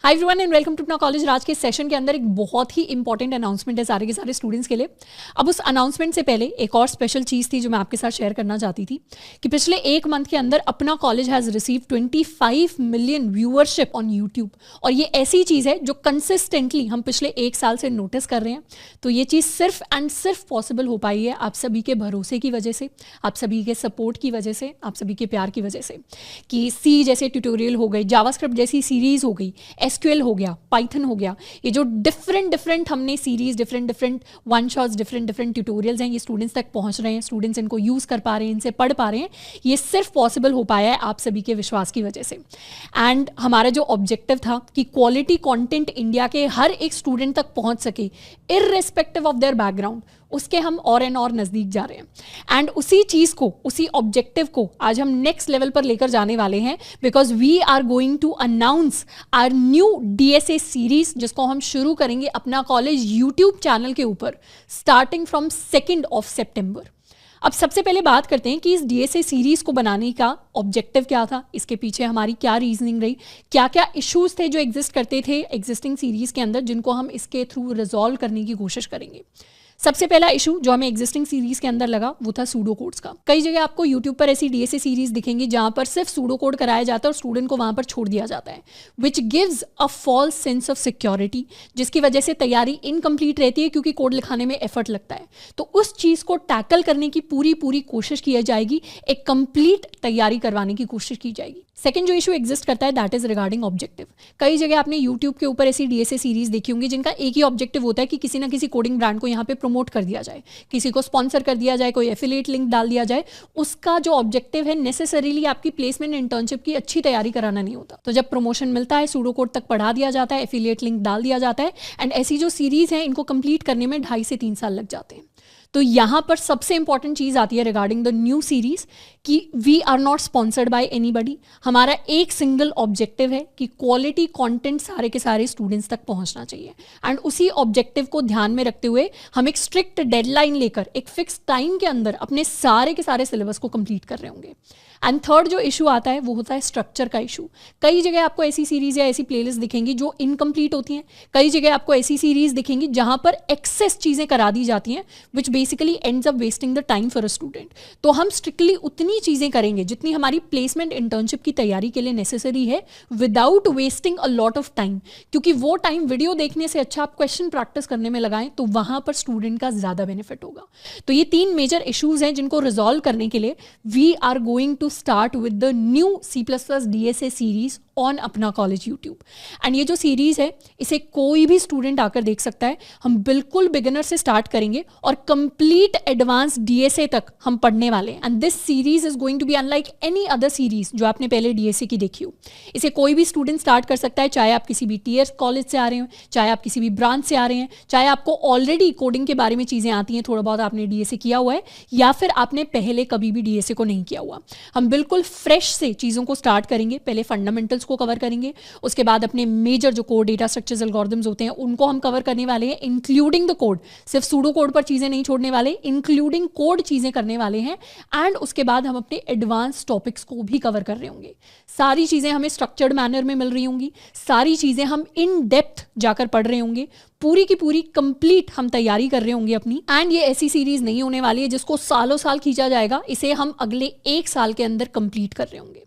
Hi everyone and welcome to Apna College. आज के session के अंदर एक बहुत ही इंपॉर्टेंट अनाउंसमेंट है सारे के सारे स्टूडेंट्स के लिए। अब उस अनाउंसमेंट से पहले एक और स्पेशल चीज़ थी जो मैं आपके साथ शेयर करना चाहती थी कि पिछले एक मंथ के अंदर अपना college has receive 25 million viewership on YouTube. और ये ऐसी चीज़ है जो कंसिस्टेंटली हम पिछले एक साल से नोटिस कर रहे हैं। तो ये चीज़ सिर्फ एंड सिर्फ पॉसिबल हो पाई है आप सभी के भरोसे की वजह से, आप सभी के सपोर्ट की वजह से, आप सभी के प्यार की वजह से। कि सी जैसे ट्यूटोरियल हो गई, जावास्क्रिप्ट जैसी सीरीज़ हो गई, एसक्यूएल हो गया, पाइथन हो गया, ये जो डिफरेंट हमने series, different one shots, different tutorials हैं, ये स्टूडेंट्स तक पहुंच रहे हैं, स्टूडेंट्स इनको यूज़ कर पा रहे हैं, इनसे पढ़ पा रहे हैं। ये सिर्फ पॉसिबल हो पाया है आप सभी के विश्वास की वजह से। एंड हमारा जो ऑब्जेक्टिव था कि क्वालिटी कंटेंट इंडिया के हर एक स्टूडेंट तक पहुंच सके इररिस्पेक्टिव ऑफ देयर बैकग्राउंड, उसके हम और नज़दीक जा रहे हैं। एंड उसी चीज़ को, उसी ऑब्जेक्टिव को आज हम नेक्स्ट लेवल पर लेकर जाने वाले हैं, because we are going to announce our new DSA series, जिसको हम शुरू करेंगे अपना कॉलेज यूट्यूब चैनल के ऊपर स्टार्टिंग फ्रॉम 2 सितंबर। अब सबसे पहले बात करते हैं कि इस DSA सीरीज को बनाने का ऑब्जेक्टिव क्या था, इसके पीछे हमारी क्या रीजनिंग रही, क्या क्या इश्यूज थे जो एग्जिस्ट करते थे एग्जिस्टिंग सीरीज के अंदर, जिनको हम इसके थ्रू रिजॉल्व करने की कोशिश करेंगे। सबसे पहला इशू जो हमें एग्जिस्टिंग सीरीज के अंदर लगा वो था सूडो कोड्स का। कई जगह आपको यूट्यूब पर ऐसी DSA सीरीज दिखेंगी जहां पर सिर्फ सूडो कोड कराया जाता है और स्टूडेंट को वहां पर छोड़ दिया जाता है, which gives a false sense of security, जिसकी वजह से तैयारी इनकम्प्लीट रहती है क्योंकि कोड लिखाने में एफर्ट लगता है। तो उस चीज़ को टैकल करने की पूरी कोशिश की जाएगी, एक कंप्लीट तैयारी करवाने की कोशिश की जाएगी। सेकंड जो इशू एग्जिस्ट करता है दैट इज रिगार्डिंग ऑब्जेक्टिव। कई जगह आपने यूट्यूब के ऊपर ऐसी DSA सीरीज देखी होंगी जिनका एक ही ऑब्जेक्टिव होता है कि किसी ना किसी कोडिंग ब्रांड को यहाँ पे प्रमोट कर दिया जाए, किसी को स्पॉन्सर कर दिया जाए, कोई एफिलिएट लिंक डाल दिया जाए। उसका जो ऑब्जेक्टिव है नेसेसरीली आपकी प्लेसमेंट इंटर्नशिप की अच्छी तैयारी कराना नहीं होता। तो जब प्रमोशन मिलता है, सूडो कोड तक पढ़ा दिया जाता है, एफिलिएट लिंक डाल दिया जाता है, एंड ऐसी जो सीरीज है इनको कंप्लीट करने में 2.5 से 3 साल लग जाते हैं। तो यहाँ पर सबसे इंपॉर्टेंट चीज़ आती है रिगार्डिंग द न्यू सीरीज कि we are not sponsored by anybody. हमारा एक सिंगल ऑब्जेक्टिव है कि क्वालिटी कंटेंट सारे के सारे स्टूडेंट्स तक पहुँचना चाहिए। एंड उसी ऑब्जेक्टिव को ध्यान में रखते हुए हम एक स्ट्रिक्ट डेडलाइन लेकर एक फिक्स टाइम के अंदर अपने सारे के सारे सिलेबस को कंप्लीट कर रहे होंगे। एंड थर्ड जो इशू आता है वो होता है स्ट्रक्चर का इशू। कई जगह आपको ऐसी सीरीज या ऐसी प्लेलिस्ट दिखेंगी जो इनकम्प्लीट होती हैं, कई जगह आपको ऐसी सीरीज दिखेंगी जहां पर एक्सेस चीज़ें करा दी जाती हैं, which basically ends up wasting the time for a student. तो हम स्ट्रिक्टली उतनी चीज़ें करेंगे जितनी हमारी प्लेसमेंट इंटर्नशिप की तैयारी के लिए नेसेसरी है, without wasting a lot of time. क्योंकि वो टाइम वीडियो देखने से अच्छा आप क्वेश्चन प्रैक्टिस करने में लगाएं तो वहां पर स्टूडेंट का ज़्यादा बेनिफिट होगा। तो ये 3 मेजर इशूज़ हैं जिनको रिजॉल्व करने के लिए we are going to start with the new C++ DSA series on Apna College YouTube. And ये जो सीरीज है इसे कोई भी स्टूडेंट आकर देख सकता है। हम बिल्कुल बिगिनर से स्टार्ट करेंगे और कंप्लीट एडवांस DSA तक हम पढ़ने वाले हैं। And this series is going to be unlike any other series जो आपने पहले DSA की देखी हो। इसे कोई भी स्टूडेंट स्टार्ट कर सकता है, चाहे आप किसी भी टीयर कॉलेज से आ रहे हो, चाहे आप किसी भी ब्रांच से आ रहे हैं, चाहे आपको ऑलरेडी कोडिंग के बारे में चीज़ें आती हैं, थोड़ा बहुत आपने DSA किया हुआ है, या फिर आपने पहले कभी भी DSA को नहीं किया हुआ। हम बिल्कुल फ्रेश से चीज़ों को स्टार्ट करेंगे। पहले फंडामेंटल्स को कवर करेंगे, उसके बाद अपने मेजर जो कोड, डेटा स्ट्रक्चर्स, एल्गोरिथम्स होते हैं उनको हम कवर करने वाले हैं, इंक्लूडिंग द कोड। सिर्फ सूडो कोड पर चीज़ें नहीं छोड़ने वाले, इंक्लूडिंग कोड चीज़ें करने वाले हैं। एंड उसके बाद हम अपने एडवांस टॉपिक्स को भी कवर कर रहे होंगे। सारी चीज़ें हमें स्ट्रक्चर्ड मैनर में मिल रही होंगी, सारी चीज़ें हम इन डेप्थ जाकर पढ़ रहे होंगे, पूरी की पूरी कंप्लीट हम तैयारी कर रहे होंगे अपनी। एंड ये ऐसी सीरीज नहीं होने वाली है जिसको सालों साल खींचा जाएगा, इसे हम अगले 1 साल के अंदर कंप्लीट कर रहे होंगे।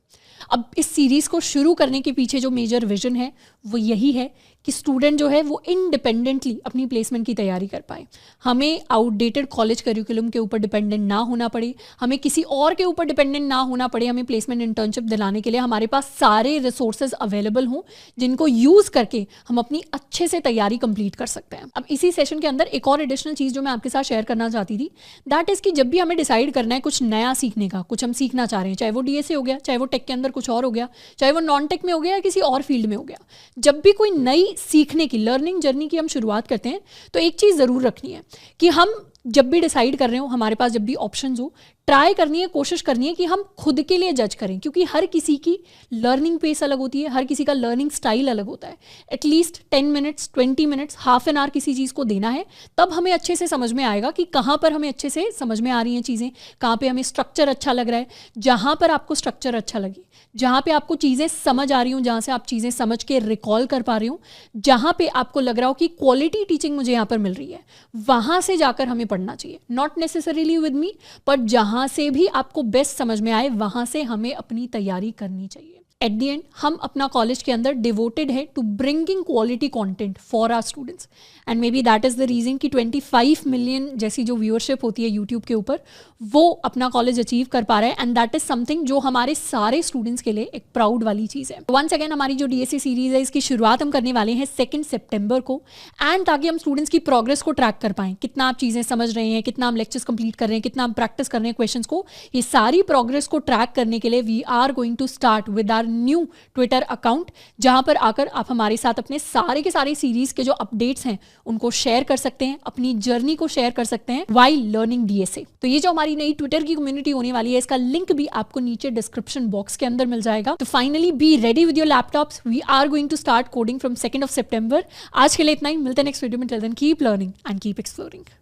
अब इस सीरीज़ को शुरू करने के पीछे जो मेजर विजन है वो यही है कि स्टूडेंट जो है वो इंडिपेंडेंटली अपनी प्लेसमेंट की तैयारी कर पाए। हमें आउटडेटेड कॉलेज करिकुलम के ऊपर डिपेंडेंट ना होना पड़े, हमें किसी और के ऊपर डिपेंडेंट ना होना पड़े। हमें प्लेसमेंट इंटर्नशिप दिलाने के लिए हमारे पास सारे रिसोर्सेज अवेलेबल हों जिनको यूज़ करके हम अपनी अच्छे से तैयारी कंप्लीट कर सकते हैं। अब इसी सेशन के अंदर एक और एडिशनल चीज़ जो मैं आपके साथ शेयर करना चाहती थी, दैट इज़ कि जब भी हमें डिसाइड करना है कुछ नया सीखने का, कुछ हम सीखना चाह रहे हैं, चाहे वो DSA हो गया, चाहे वो टेक के अंदर कुछ और हो गया, चाहे वो नॉन टेक में हो गया या किसी और फील्ड में हो गया, जब भी कोई नई सीखने की लर्निंग जर्नी की हम शुरुआत करते हैं तो एक चीज़ ज़रूर रखनी है कि हम जब भी डिसाइड कर रहे हो, हमारे पास जब भी ऑप्शंस हो, ट्राई करनी है, कोशिश करनी है कि हम खुद के लिए जज करें, क्योंकि हर किसी की लर्निंग पेस अलग होती है, हर किसी का लर्निंग स्टाइल अलग होता है। At least 10 minutes, 20 minutes, half an hour किसी चीज़ को देना है, तब हमें अच्छे से समझ में आएगा कि कहाँ पर हमें अच्छे से समझ में आ रही हैं चीज़ें, कहाँ पे हमें स्ट्रक्चर अच्छा लग रहा है। जहाँ पर आपको स्ट्रक्चर अच्छा लगे, जहाँ पे आपको चीज़ें समझ आ रही हूँ, जहाँ से आप चीज़ें समझ के रिकॉल कर पा रहे हो, जहाँ पे आपको लग रहा हो कि क्वालिटी टीचिंग मुझे यहाँ पर मिल रही है, वहाँ से जाकर हमें पढ़ना चाहिए। Not necessarily with me, but जहाँ से भी आपको बेस्ट समझ में आए, वहाँ से हमें अपनी तैयारी करनी चाहिए। एट द एंड हम अपना कॉलेज के अंदर डिवोटेड है to bringing quality content for our students, and maybe that is the reason कि 25 मिलियन जैसी जो व्यूअरशिप होती है यूट्यूब के ऊपर, वो अपना कॉलेज अचीव कर पा रहा है। एंड दैट इज़ समथिंग जो हमारे सारे स्टूडेंट्स के लिए एक प्राउड वाली चीज़ है। वंस अगेन हमारी जो DSA सीरीज़ है, इसकी शुरुआत हम करने वाले हैं 2 सितंबर को, एंड ताकि हम स्टूडेंट्स की प्रोग्रेस को ट्रैक कर पाएँ, कितना आप चीज़ें समझ रहे हैं, कितना हम लेक्चर्स कंप्लीट कर रहे हैं, कितना हम प्रैक्टिस कर रहे हैं क्वेश्चंस को, ये सारी प्रोग्रेस को ट्रैक करने के लिए we are going to start with our new Twitter account, जहां पर आकर आप हमारे साथ अपने सारे के सारे सीरीज के जो अपडेट्स हैं उनको शेयर कर सकते हैं, अपनी जर्नी को शेयर कर सकते हैं व्हाइल लर्निंग DSA। तो ये जो हमारी नई ट्विटर की कम्युनिटी होने वाली है, इसका लिंक भी आपको नीचे डिस्क्रिप्शन बॉक्स के अंदर मिल जाएगा। तो finally be ready with your laptops, we are going to start coding from 2 September. आज के लिए इतना ही, मिलते हैं नेक्स्ट वीडियो में। Till then keep learning and keep exploring.